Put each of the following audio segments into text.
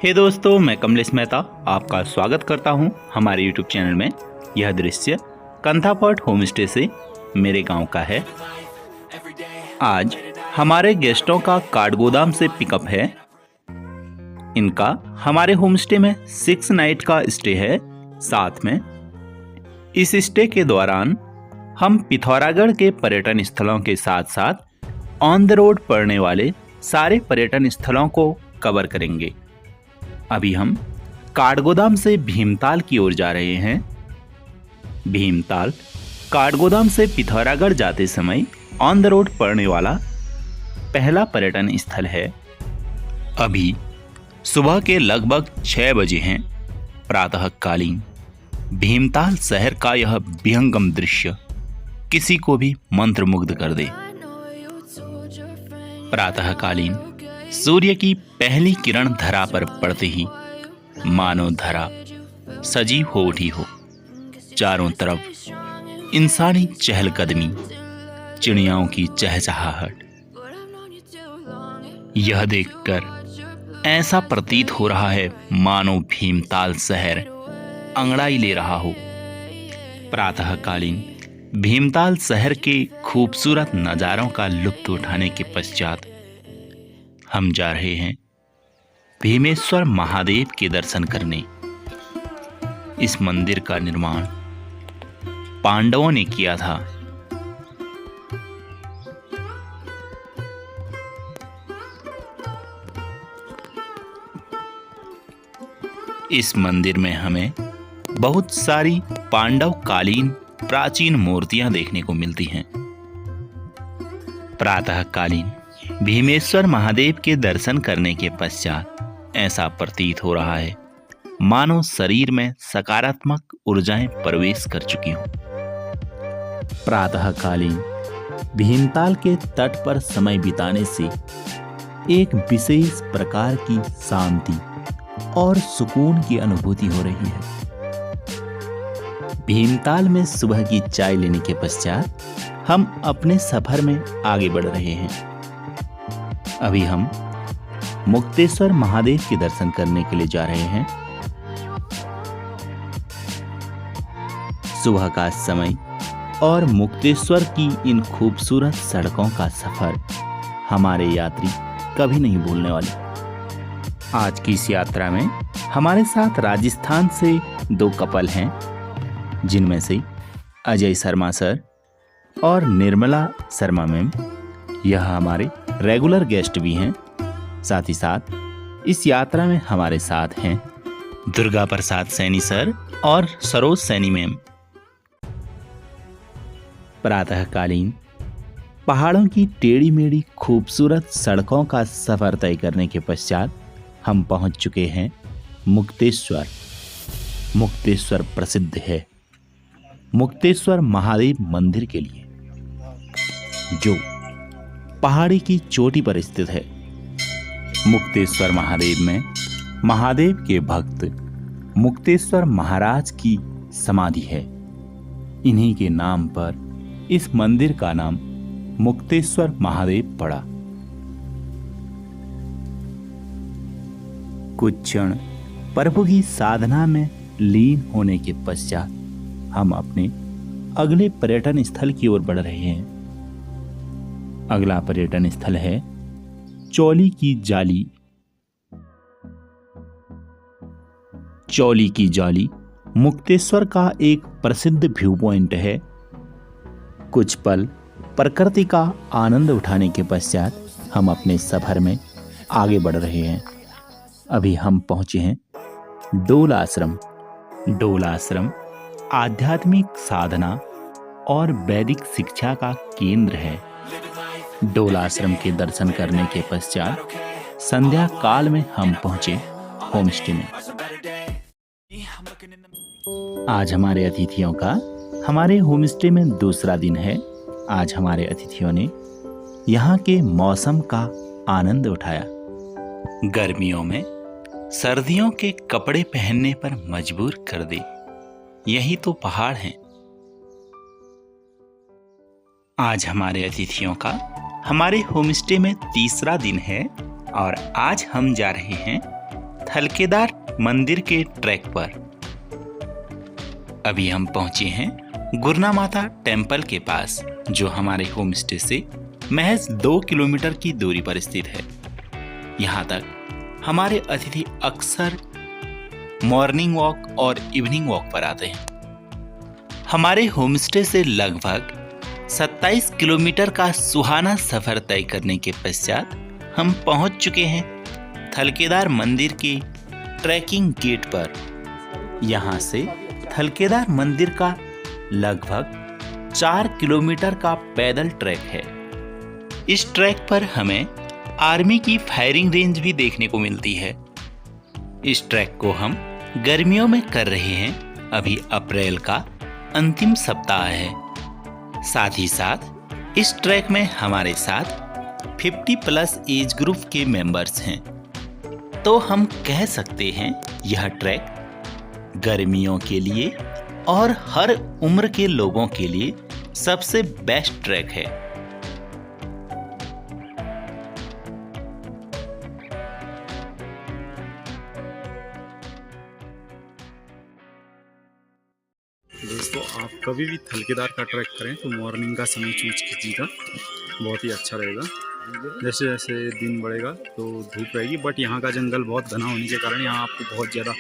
हे दोस्तों, मैं कमलेश मेहता आपका स्वागत करता हूं हमारे YouTube चैनल में। यह दृश्य कंथापट होम स्टे से मेरे गांव का है। आज हमारे गेस्टों का काठगोदाम से पिकअप है। इनका हमारे होम स्टे में 6 नाइट का स्टे है। साथ में इस स्टे के दौरान हम पिथौरागढ़ के पर्यटन स्थलों के साथ साथ ऑन द रोड पड़ने वाले सारे पर्यटन स्थलों को कवर करेंगे। अभी हम काठगोदाम से भीमताल की ओर जा रहे हैं। भीमताल काठगोदाम से पिथौरागढ़ जाते समय ऑन द रोड पड़ने वाला पहला पर्यटन स्थल है। अभी सुबह के लगभग 6 बजे हैं। प्रातःकालीन भीमताल शहर का यह विहंगम दृश्य किसी को भी मंत्रमुग्ध कर दे। प्रातःकालीन सूर्य की पहली किरण धरा पर पड़ते ही मानो धरा सजीव हो उठी हो। चारों तरफ इंसानी चहलकदमी, चिड़ियाओं की चहचहाहट। यह देखकर ऐसा प्रतीत हो रहा है मानो भीमताल शहर अंगड़ाई ले रहा हो। प्रातःकालीन भीमताल शहर के खूबसूरत नज़ारों का लुत्फ उठाने के पश्चात हम जा रहे हैं भीमेश्वर महादेव के दर्शन करने। इस मंदिर का निर्माण पांडवों ने किया था। इस मंदिर में हमें बहुत सारी पांडवकालीन प्राचीन मूर्तियां देखने को मिलती हैं। प्रातःकालीन भीमेश्वर महादेव के दर्शन करने के पश्चात ऐसा प्रतीत हो रहा है मानो शरीर में सकारात्मक ऊर्जाएं प्रवेश कर चुकी हों। प्रातःकालीन भीमताल के तट पर समय बिताने से एक विशेष प्रकार की शांति और सुकून की अनुभूति हो रही है। भीमताल में सुबह की चाय लेने के पश्चात हम अपने सफर में आगे बढ़ रहे हैं। अभी हम मुक्तेश्वर महादेव के दर्शन करने के लिए जा रहे हैं। सुबह का समय और मुक्तेश्वर की इन खूबसूरत सड़कों का सफर हमारे यात्री कभी नहीं भूलने वाले। आज की इस यात्रा में हमारे साथ राजस्थान से 2 कपल हैं, जिनमें से अजय शर्मा सर और निर्मला शर्मा मैम। यह हमारे रेगुलर गेस्ट भी हैं। साथ ही साथ इस यात्रा में हमारे साथ हैं दुर्गा प्रसाद सैनी सर और सरोज सैनी मैम। प्रातःकालीन पहाड़ों की टेढ़ी मेढ़ी खूबसूरत सड़कों का सफर तय करने के पश्चात हम पहुंच चुके हैं मुक्तेश्वर। मुक्तेश्वर प्रसिद्ध है मुक्तेश्वर महादेव मंदिर के लिए, जो पहाड़ी की चोटी पर स्थित है। मुक्तेश्वर महादेव में महादेव के भक्त मुक्तेश्वर महाराज की समाधि है। इन्हीं के नाम पर इस मंदिर का नाम मुक्तेश्वर महादेव पड़ा। कुछ क्षण प्रभु की साधना में लीन होने के पश्चात हम अपने अगले पर्यटन स्थल की ओर बढ़ रहे हैं। अगला पर्यटन स्थल है चौली की जाली। चौली की जाली मुक्तेश्वर का एक प्रसिद्ध व्यू पॉइंट है। कुछ पल प्रकृति का आनंद उठाने के पश्चात हम अपने सफर में आगे बढ़ रहे हैं। अभी हम पहुंचे हैं डोल आश्रम। डोल आश्रम आध्यात्मिक साधना और वैदिक शिक्षा का केंद्र है। डोल आश्रम के दर्शन करने के पश्चात संध्या काल में हम पहुंचे होम स्टे में। आज हमारे अतिथियों का हमारे होम स्टे में दूसरा दिन है। आज हमारे अतिथियों ने यहाँ के मौसम का आनंद उठाया। गर्मियों में सर्दियों के कपड़े पहनने पर मजबूर कर दे, यही तो पहाड़ हैं। आज हमारे अतिथियों का हमारे होमस्टे में तीसरा दिन है और आज हम जा रहे हैं थलकेदार मंदिर के ट्रैक पर। अभी हम पहुंचे हैं गुरना माता टेम्पल के पास, जो हमारे होम स्टे से महज 2 किलोमीटर की दूरी पर स्थित है। यहाँ तक हमारे अतिथि अक्सर मॉर्निंग वॉक और इवनिंग वॉक पर आते हैं। हमारे होम स्टे से लगभग 27 किलोमीटर का सुहाना सफर तय करने के पश्चात हम पहुंच चुके हैं थलकेदार मंदिर के ट्रैकिंग गेट पर। यहाँ से थलकेदार मंदिर का लगभग 4 किलोमीटर का पैदल ट्रैक है। इस ट्रैक पर हमें आर्मी की फायरिंग रेंज भी देखने को मिलती है। इस ट्रैक को हम गर्मियों में कर रहे हैं। अभी अप्रैल का अंतिम सप्ताह है। साथ ही साथ इस ट्रैक में हमारे साथ 50+ एज ग्रुप के मेंबर्स हैं, तो हम कह सकते हैं यह ट्रैक गर्मियों के लिए और हर उम्र के लोगों के लिए सबसे बेस्ट ट्रैक है। दोस्तों, आप कभी भी थलकेदार का ट्रैक करें तो मॉर्निंग का समय चूज कीजिएगा, बहुत ही अच्छा रहेगा। जैसे जैसे दिन बढ़ेगा तो धूप रहेगी, बट यहाँ का जंगल बहुत घना होने के कारण यहाँ आपको बहुत ज़्यादा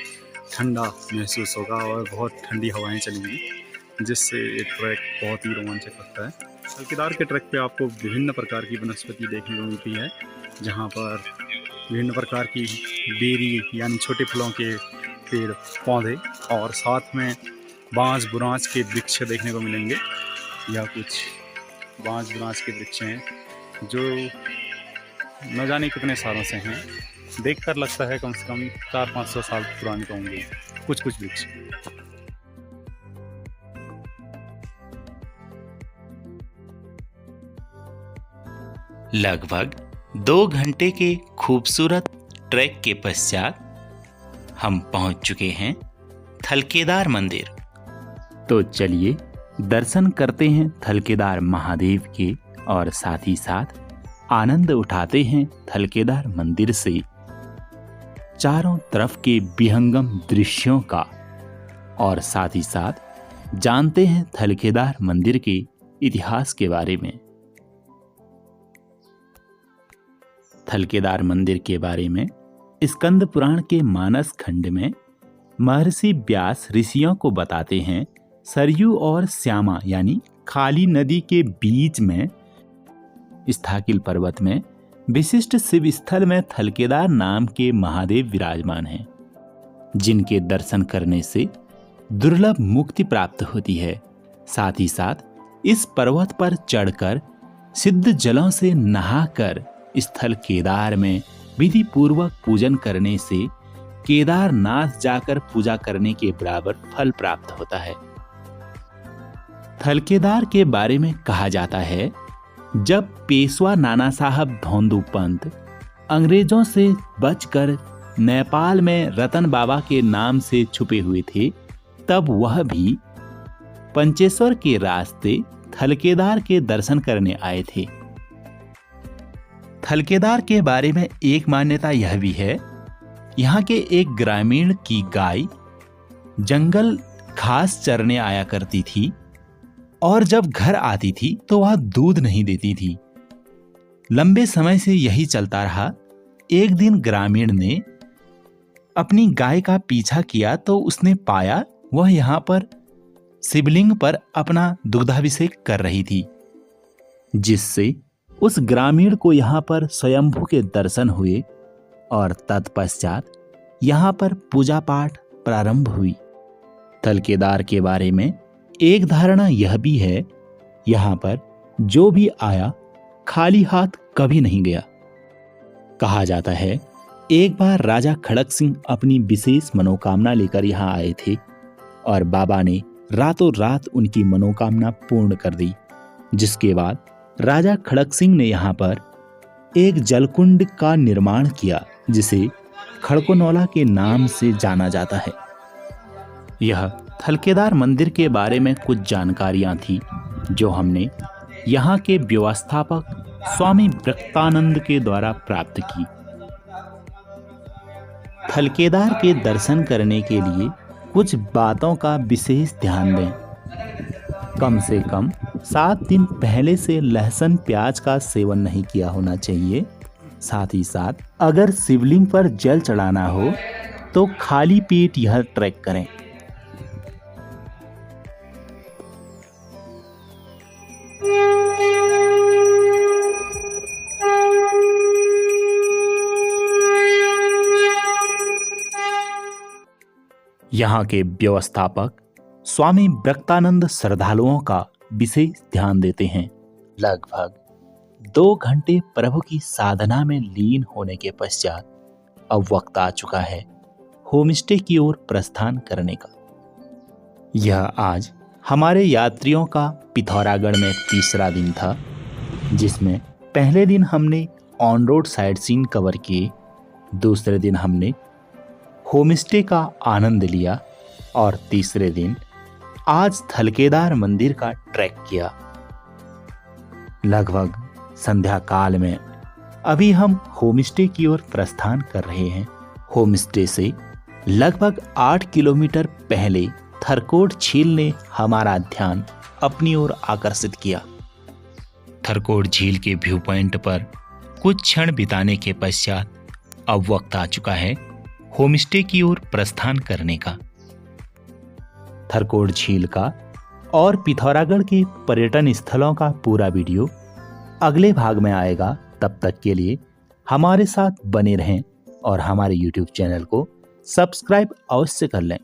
ठंडा महसूस होगा और बहुत ठंडी हवाएं चलेंगी, जिससे ये ट्रैक बहुत ही रोमांचक लगता है। थलकेदार के ट्रैक पे आपको विभिन्न प्रकार की वनस्पति देखने को मिलती है, जहाँ पर विभिन्न प्रकार की बेरी यानी छोटे फलों के पेड़ पौधे और साथ में बांस बुरांस के वृक्ष देखने को मिलेंगे। या कुछ बांस बुरांस के वृक्ष हैं जो न जाने कितने सालों से हैं, देखकर लगता है कम से कम 400-500 साल पुराने तो होंगे कुछ वृक्ष। लगभग 2 घंटे के खूबसूरत ट्रैक के पश्चात हम पहुंच चुके हैं थलकेदार मंदिर। तो चलिए दर्शन करते हैं थलकेदार महादेव के और साथ ही साथ आनंद उठाते हैं थलकेदार मंदिर से चारों तरफ के विहंगम दृश्यों का, और साथ ही साथ जानते हैं थलकेदार मंदिर के इतिहास के बारे में। थलकेदार मंदिर के बारे में स्कंद पुराण के मानस खंड में महर्षि व्यास ऋषियों को बताते हैं सरयू और श्यामा यानी खाली नदी के बीच में स्थाकिल पर्वत में विशिष्ट शिव स्थल में थलकेदार नाम के महादेव विराजमान हैं, जिनके दर्शन करने से दुर्लभ मुक्ति प्राप्त होती है। साथ ही साथ इस पर्वत पर चढ़कर सिद्ध जलों से नहाकर स्थल केदार में विधि पूर्वक पूजन करने से केदारनाथ जाकर पूजा करने के बराबर फल प्राप्त होता है। थलकेदार के बारे में कहा जाता है, जब पेशवा नाना साहब भौंदू पंत अंग्रेजों से बचकर नेपाल में रतन बाबा के नाम से छुपे हुए थे, तब वह भी पंचेश्वर के रास्ते थलकेदार के दर्शन करने आए थे। थलकेदार के बारे में एक मान्यता यह भी है, यहाँ के एक ग्रामीण की गाय जंगल घास चरने आया करती थी और जब घर आती थी तो वह दूध नहीं देती थी। लंबे समय से यही चलता रहा। एक दिन ग्रामीण ने अपनी गाय का पीछा किया तो उसने पाया वह यहाँ पर शिवलिंग पर अपना दुग्धाभिषेक कर रही थी, जिससे उस ग्रामीण को यहाँ पर स्वयंभू के दर्शन हुए और तत्पश्चात यहाँ पर पूजा पाठ प्रारंभ हुई। थलकेदार के बारे में एक धारणा यह भी है, यहाँ पर जो भी आया खाली हाथ कभी नहीं गया। कहा जाता है एक बार राजा खड़क सिंह अपनी विशेष मनोकामना लेकर यहाँ आए थे और बाबा ने रातों रात उनकी मनोकामना पूर्ण कर दी, जिसके बाद राजा खड़क सिंह ने यहाँ पर एक जलकुंड का निर्माण किया, जिसे खड़कोनौला के नाम से जाना जाता है। यह थलकेदार मंदिर के बारे में कुछ जानकारियां थी जो हमने यहाँ के व्यवस्थापक स्वामी व्रतानंद के द्वारा प्राप्त की। थलकेदार के दर्शन करने के लिए कुछ बातों का विशेष ध्यान दें। कम से कम 7 दिन पहले से लहसुन प्याज का सेवन नहीं किया होना चाहिए। साथ ही साथ अगर शिवलिंग पर जल चढ़ाना हो तो खाली पेट यह ट्रैक करें। यहाँ के व्यवस्थापक स्वामी ब्रक्तानंद श्रद्धालुओं का विशेष ध्यान देते हैं। लगभग 2 घंटे प्रभु की साधना में लीन होने के पश्चात अब वक्त आ चुका है होमस्टे की ओर प्रस्थान करने का। यह आज हमारे यात्रियों का पिथौरागढ़ में तीसरा दिन था, जिसमें पहले दिन हमने on road site scene cover किए, दूसरे दिन हमने होमस्टे का आनंद लिया और तीसरे दिन आज थलकेदार मंदिर का ट्रैक किया। लगभग संध्या काल में अभी हम होमस्टे की ओर प्रस्थान कर रहे हैं। होमस्टे से लगभग 8 किलोमीटर पहले थरकोट झील ने हमारा ध्यान अपनी ओर आकर्षित किया। थरकोट झील के व्यू पॉइंट पर कुछ क्षण बिताने के पश्चात अब वक्त आ चुका है होमस्टे की ओर प्रस्थान करने का। थरकोट झील का और पिथौरागढ़ के पर्यटन स्थलों का पूरा वीडियो अगले भाग में आएगा। तब तक के लिए हमारे साथ बने रहें और हमारे YouTube चैनल को सब्सक्राइब अवश्य कर लें।